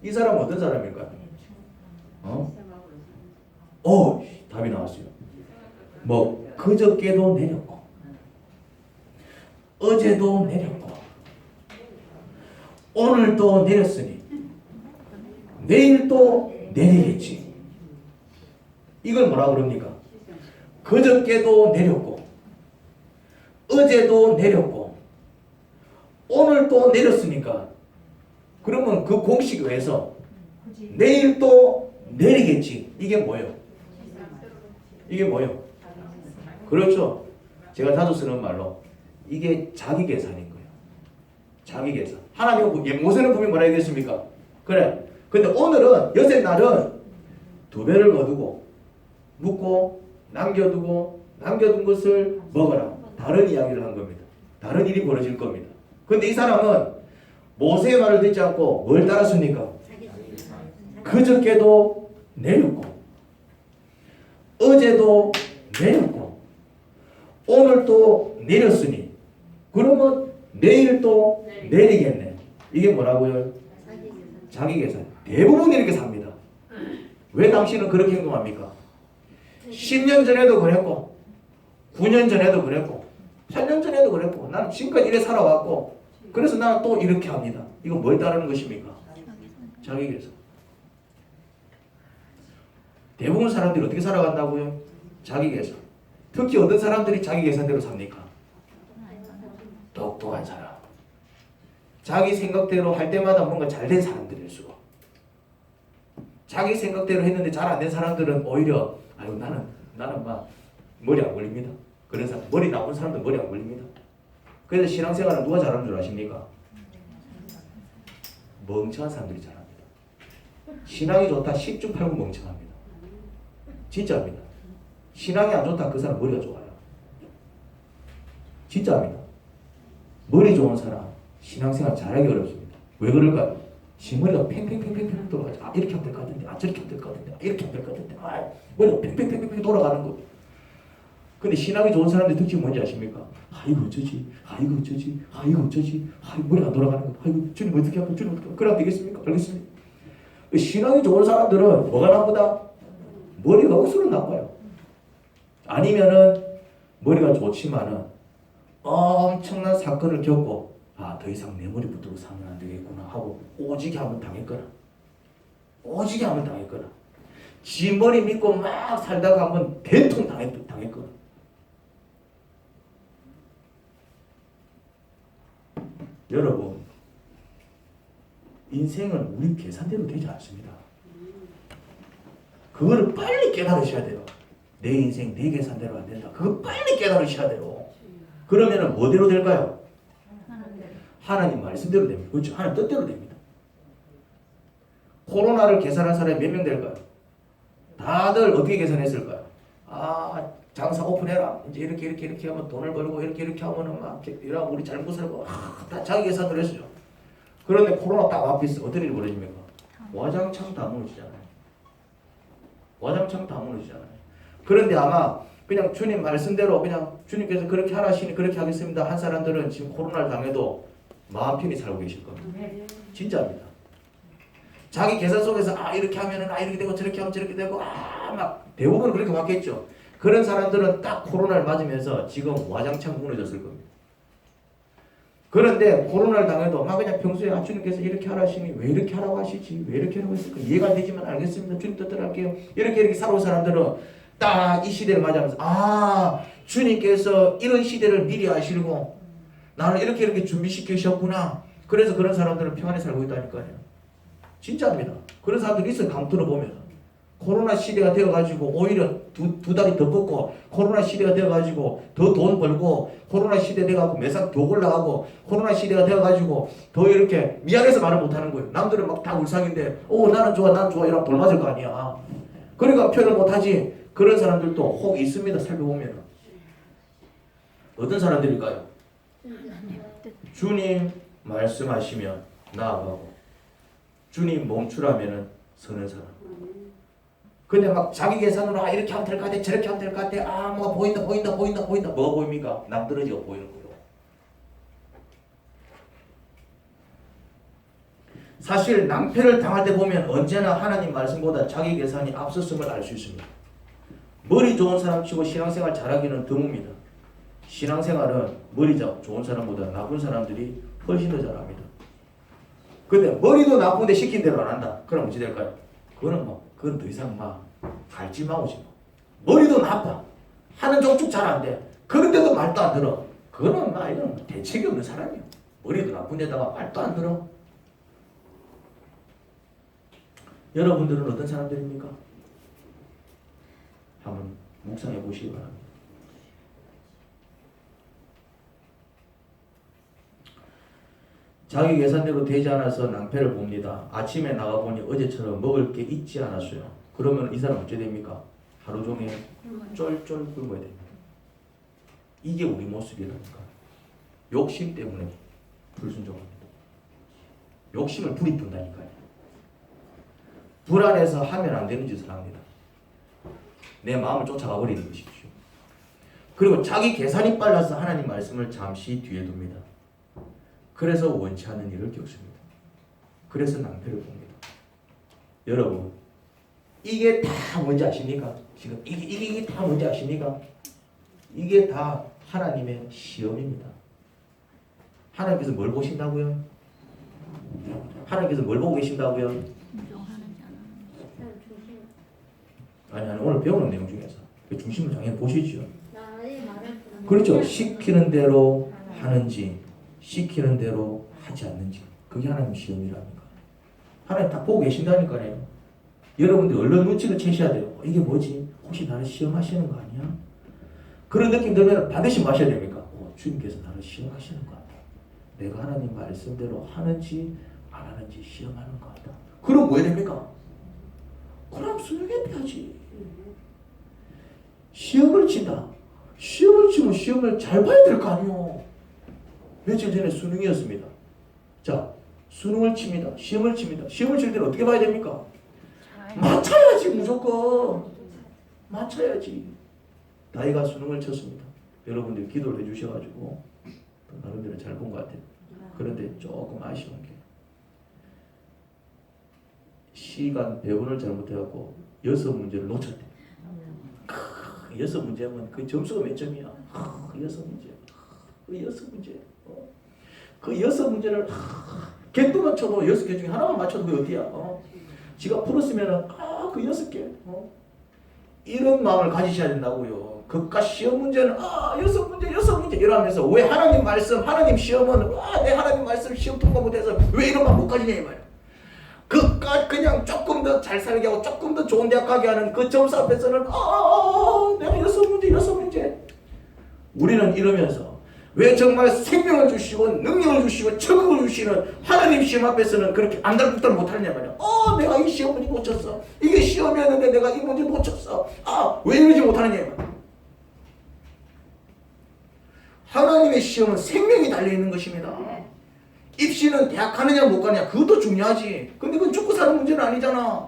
이 사람은 어떤 사람일까요? 답이 나왔어요. 뭐 그저께도 내렸고 어제도 내렸고 오늘도 내렸으니 내일 또 내리겠지. 이걸 뭐라 그럽니까? 그저께도 내렸고 어제도 내렸고 오늘 또 내렸으니까 그러면 그 공식 외에서 내일 또 내리겠지. 이게 뭐예요? 이게 뭐예요? 그렇죠. 제가 자주 쓰는 말로 이게 자기 계산인 거예요. 자기 계산. 하나님 모세는 분명히 뭐라 얘기했습니까? 그래. 근데 오늘은 여섯 날은 두 배를 거두고 묵고 남겨두고 남겨둔 것을 먹어라. 다른 이야기를 한 겁니다. 다른 일이 벌어질 겁니다. 근데 이 사람은 모세의 말을 듣지 않고 뭘 따랐습니까? 그저께도 내렸고 어제도 내렸고 오늘도 내렸으니 그러면 내일 또 내리겠네. 이게 뭐라고요? 자기 계산. 대부분 이렇게 삽니다. 왜 당신은 그렇게 행동합니까? 10년 전에도 그랬고 9년 전에도 그랬고 8년 전에도 그랬고 나는 지금까지 이래 살아왔고 그래서 나는 또 이렇게 합니다. 이건 뭘 따르는 것입니까? 자기 계산. 대부분 사람들이 어떻게 살아간다고요? 자기 계산. 특히 어떤 사람들이 자기 계산대로 삽니까? 똑똑한 사람. 자기 생각대로 할 때마다 뭔가 잘된 사람들일수록 자기 생각대로 했는데 잘 안 된 사람들은 오히려 아유 나는 막 머리 안 걸립니다. 그래서 머리 나쁜 사람들 머리 안 걸립니다. 그래서 신앙생활은 누가 잘하는 줄 아십니까? 멍청한 사람들이 잘합니다. 신앙이 좋다 10중 8구 멍청합니다. 진짜입니다. 신앙이 안 좋다 그 사람 머리가 좋아요. 진짜입니다. 머리 좋은 사람 신앙생활 잘하기 어렵습니다. 왜 그럴까요? 머리가 팽팽팽팽팽 돌아가죠. 아 이렇게 하면 될 것 같은데 아 저렇게 하면 될 것 같은데 아 이렇게 하면 될 것 같은데 아 머리가 팽팽팽팽 돌아가는 거예요. 근데 신앙이 좋은 사람들 특징이 뭔지 아십니까? 아 이거 어쩌지? 아 이거 어쩌지? 아 이거 어쩌지? 아 머리가 안 돌아가는 거. 아 이거 주님 어떻게 하고 주님 어떻게 하고 그러면 되겠습니까? 알겠습니까? 신앙이 좋은 사람들은 뭐가 나쁘다? 머리가 억수로 나빠요. 아니면은 머리가 좋지만은 엄청난 사건을 겪고 아 더 이상 내 머리 붙들고 살면 안 되겠구나 하고 오지게 한번 당했거나 오지게 한번 당했거나 지 머리 믿고 막 살다가 한번 대통 당했거나 여러분 인생은 우리 계산대로 되지 않습니다. 그거를 빨리 깨달으셔야 돼요. 내 인생 내 계산대로 안 된다. 그거 빨리 깨달으셔야 돼요. 그러면은 뭐대로 될까요? 하나님 말씀대로 됩니다. 그렇죠? 하나님 뜻대로 됩니다. 코로나를 계산한 사람이 몇 명 될까요? 다들 어떻게 계산했을까요? 아 장사 오픈해라. 이제 이렇게 하면 돈을 벌고 이렇게 하면은 막 이러면 우리 잘못을 하고 다 자기 계산으로 했어요. 그런데 코로나 딱 앞에 있어. 어떤 일이 벌어집니까? 와장창 다 무너지잖아요. 와장창 다 무너지잖아요. 그런데 아마 그냥 주님 말씀대로 그냥 주님께서 그렇게 하라시니 그렇게 하겠습니다 한 사람들은 지금 코로나를 당해도 마음 편히 살고 계실 겁니다. 진짜입니다. 자기 계산 속에서 아 이렇게 하면은 아 이렇게 되고 저렇게 하면 저렇게 되고 아 막 대부분 그렇게 맞겠죠. 그런 사람들은 딱 코로나를 맞으면서 지금 와장창 무너졌을 겁니다. 그런데 코로나를 당해도 막 그냥 평소에 주님께서 이렇게 하라 하시니 왜 이렇게 하라고 하시지? 왜 이렇게 하라고 했을까? 이해가 안 되지만 알겠습니다. 주님 뜻대로 할게요. 이렇게 살아온 사람들은 딱 이 시대를 맞이하면서 주님께서 이런 시대를 미리 아시고 나는 이렇게 준비시키셨구나. 그래서 그런 사람들은 평안에 살고 있다니까요. 진짜입니다. 그런 사람들이 있어요. 강투를 보면. 코로나 시대가 되어가지고 오히려 두 다리 더 뻗고 코로나 시대가 되어가지고 더 돈 벌고 코로나 시대 돼가지고 매상 더 올라가고 코로나 시대가 되어가지고 더 이렇게 미안해서 말을 못하는 거예요. 남들은 막 다 울상인데 나는 좋아 이러면 돌 맞을 거 아니야. 그러니까 표현을 못하지. 그런 사람들도 혹 있습니다. 살펴보면. 어떤 사람들일까요? 주님 말씀하시면 나아가고 주님 멈추라면 서는 사람. 근데 막 자기 계산으로 이렇게 하면 될 것 같아 저렇게 하면 될 것 같아 뭐가 보인다 뭐가 보입니까? 남들어지가 보이는 거예요. 사실 낭패를 당할 때 보면 언제나 하나님 말씀보다 자기 계산이 앞섰음을 알 수 있습니다. 머리 좋은 사람 치고 신앙생활 잘하기는 드뭅니다. 신앙생활은 머리 좋은 사람보다 나쁜 사람들이 훨씬 더 잘합니다. 근데 머리도 나쁜데 시킨 대로 안 한다. 그럼 어찌 될까요? 그건 더 이상 갈지 마오지. 머리도 나빠. 하는 족족 잘 안 돼. 그런데도 말도 안 들어. 그거는 이건 대책이 없는 사람이야. 머리도 나쁜 데다가 말도 안 들어. 여러분들은 어떤 사람들입니까? 한번 묵상해 보시기 바랍니다. 자기 계산대로 되지 않아서 낭패를 봅니다. 아침에 나가보니 어제처럼 먹을 게 있지 않았어요. 그러면 이 사람 어째 됩니까? 하루 종일 쫄쫄 굶어야 됩니다. 이게 우리 모습이라니까. 욕심 때문에 불순종합니다. 욕심을 불이 뜬다니까요. 불안해서 하면 안 되는 짓을 합니다. 내 마음을 쫓아가 버리는 것이죠. 그리고 자기 계산이 빨라서 하나님 말씀을 잠시 뒤에 둡니다. 그래서 원치 않는 일을 겪습니다. 그래서 낭패를 봅니다. 여러분, 이게 다 뭔지 아십니까? 지금 이게 다 뭔지 아십니까? 이게 다 하나님의 시험입니다. 하나님께서 뭘 보신다고요? 하나님께서 뭘 보고 계신다고요? 아니 오늘 배우는 내용 중에서 그 중심을 당연히 보시죠. 그렇죠. 시키는 대로 하는지 시키는 대로 하지 않는지 그게 하나님 시험이라니까. 하나님 다 보고 계신다니까요. 여러분들 얼른 눈치를 채셔야 돼요. 이게 뭐지? 혹시 나를 시험하시는 거 아니야? 그런 느낌 들면 반드시 마셔야 됩니까? 주님께서 나를 시험하시는 것 같아. 내가 하나님 말씀대로 하는지 안 하는지 시험하는 것 같다. 그럼 뭐 해야 됩니까? 그럼 수능에 빼야지. 시험을 친다. 시험을 치면 시험을 잘 봐야 될 거 아니요. 며칠 전에 수능이었습니다. 자, 수능을 칩니다. 시험을 칩니다. 시험을 칠 때는 어떻게 봐야 됩니까? 맞춰야지 무조건. 맞춰야지. 나이가 수능을 쳤습니다. 여러분들 기도를 해주셔가지고 나름대로 잘 본 것 같아요. 그런데 조금 아쉬운 게 시간 배분을 잘못해갖고 6문제를 놓쳤대. 6문제면 그 점수가 몇 점이야? 6문제. 그 6문제. 그 6문제를 개또만 쳐도 6개 중에 하나만 맞춰도 그게 어디야? 지가 풀었으면은 그 6개. 이런 마음을 가지셔야 된다고요. 그깟 시험 문제는 6문제 이러면서 왜 하나님 말씀, 하나님 시험은 내 하나님 말씀 시험 통과 못해서 왜 이런 마음 못 가지냐 이 말이야. 그깟 그냥 조금 더 잘 살게 하고 조금 더 좋은 대학 가게 하는 그 점수 앞에서는 내가 6문제 우리는 이러면서 왜 정말 생명을 주시고 능력을 주시고 천국을 주시는 하나님 시험 앞에서는 그렇게 안달복달 못하느냐 말이야. 내가 이 시험 문제 놓쳤어. 이게 시험이었는데 내가 이 문제 놓쳤어. 왜 이러지 못하느냐 말이야. 하나님의 시험은 생명이 달려있는 것입니다. 입시는 대학 가느냐 못 가느냐 그것도 중요하지. 근데 그건 죽고 사는 문제는 아니잖아.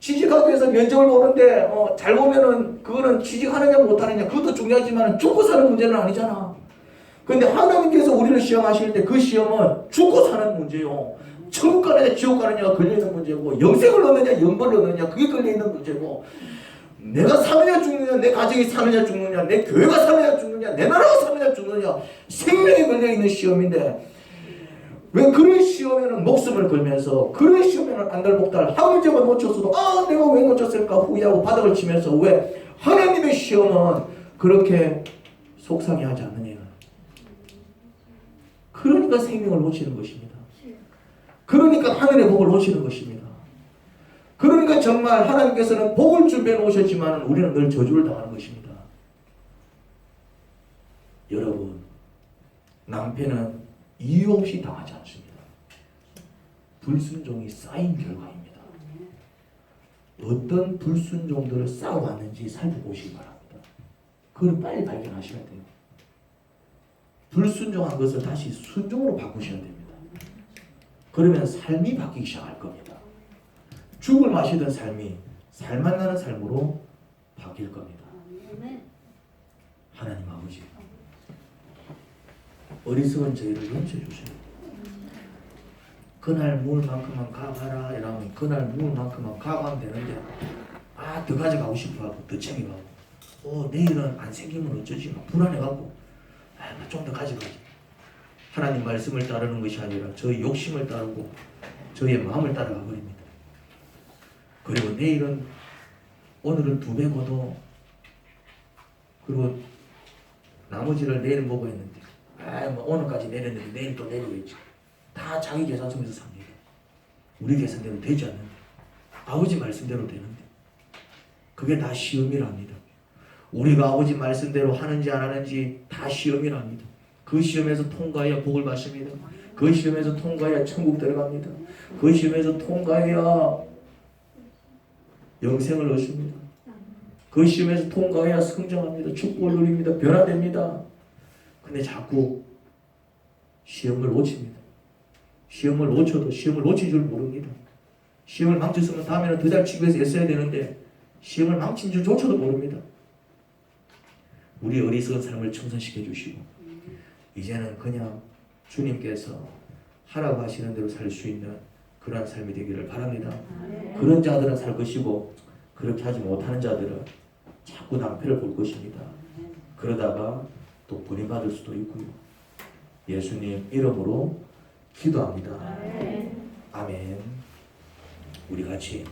취직하기 위해서 면접을 보는데 잘 보면은 그거는 취직하느냐 못하느냐 그것도 중요하지만 죽고 사는 문제는 아니잖아. 근데 하나님께서 우리를 시험하실 때 그 시험은 죽고 사는 문제요. 천국 가느냐 지옥 가느냐가 걸려있는 문제고 영생을 얻느냐 영벌을 얻느냐 그게 걸려있는 문제고 내가 사느냐 죽느냐, 내 가정이 사느냐 죽느냐, 내 교회가 사느냐 죽느냐, 내 나라가 사느냐 죽느냐, 생명이 걸려있는 시험인데 왜 그런 시험에는 목숨을 걸면서, 그런 시험에는 안달복달 한 문제만 놓쳤어도 내가 왜 놓쳤을까 후회하고 바닥을 치면서, 왜 하나님의 시험은 그렇게 속상해하지 않느냐. 그러니까 생명을 놓치는 것입니다. 그러니까 하늘의 복을 놓치는 것입니다. 그러니까 정말 하나님께서는 복을 준비해 놓으셨지만 우리는 늘 저주를 당하는 것입니다. 여러분, 낭패는 이유 없이 당하지 않습니다. 불순종이 쌓인 결과입니다. 어떤 불순종들을 쌓아왔는지 살펴보시기 바랍니다. 그걸 빨리 발견하셔야 돼요. 불순종한 것을 다시 순종으로 바꾸셔야 됩니다. 그러면 삶이 바뀌기 시작할 겁니다. 죽을 마시던 삶이 살만 나는 삶으로 바뀔 겁니다. 하나님 아버지, 어리석은 저희를 용서해 주세요. 그날 물만큼만 가봐라 이러면 그날 물만큼만 가가면 되는데 더 가져가고 싶어하고 더 챙겨가고 내일은 안 생기면 어쩌지 막 불안해갖고 좀 더 가져가지. 하나님 말씀을 따르는 것이 아니라 저희 욕심을 따르고 저희의 마음을 따라가 버립니다. 그리고 내일은 오늘은 2배 거둬, 그리고 나머지를 내일 보고 했는데 오늘까지 내렸는데 내일 또 내리겠지. 다 자기 계산 속에서 삽니다. 우리 계산대로 되지 않는데, 아버지 말씀대로 되는데, 그게 다 시험이랍니다. 우리가 아버지 말씀대로 하는지 안 하는지 다 시험이랍니다. 그 시험에서 통과해야 복을 받습니다. 그 시험에서 통과해야 천국 들어갑니다. 그 시험에서 통과해야 영생을 얻습니다. 그 시험에서 통과해야 성장합니다. 축복을 누립니다. 변화됩니다. 근데 자꾸 시험을 놓칩니다. 시험을 놓쳐도 시험을 놓친 줄 모릅니다. 시험을 망쳤으면 다음에는 더 잘 치기 위해서 애써야 되는데 시험을 망친 줄조차도 모릅니다. 우리 어리석은 삶을 청산시켜 주시고 이제는 그냥 주님께서 하라고 하시는 대로 살 수 있는 그러한 삶이 되기를 바랍니다. 그런 자들은 살 것이고 그렇게 하지 못하는 자들은 자꾸 낭패를 볼 것입니다. 그러다가 또 버림받을 수도 있고요. 예수님 이름으로 기도합니다. 아멘. 우리 같이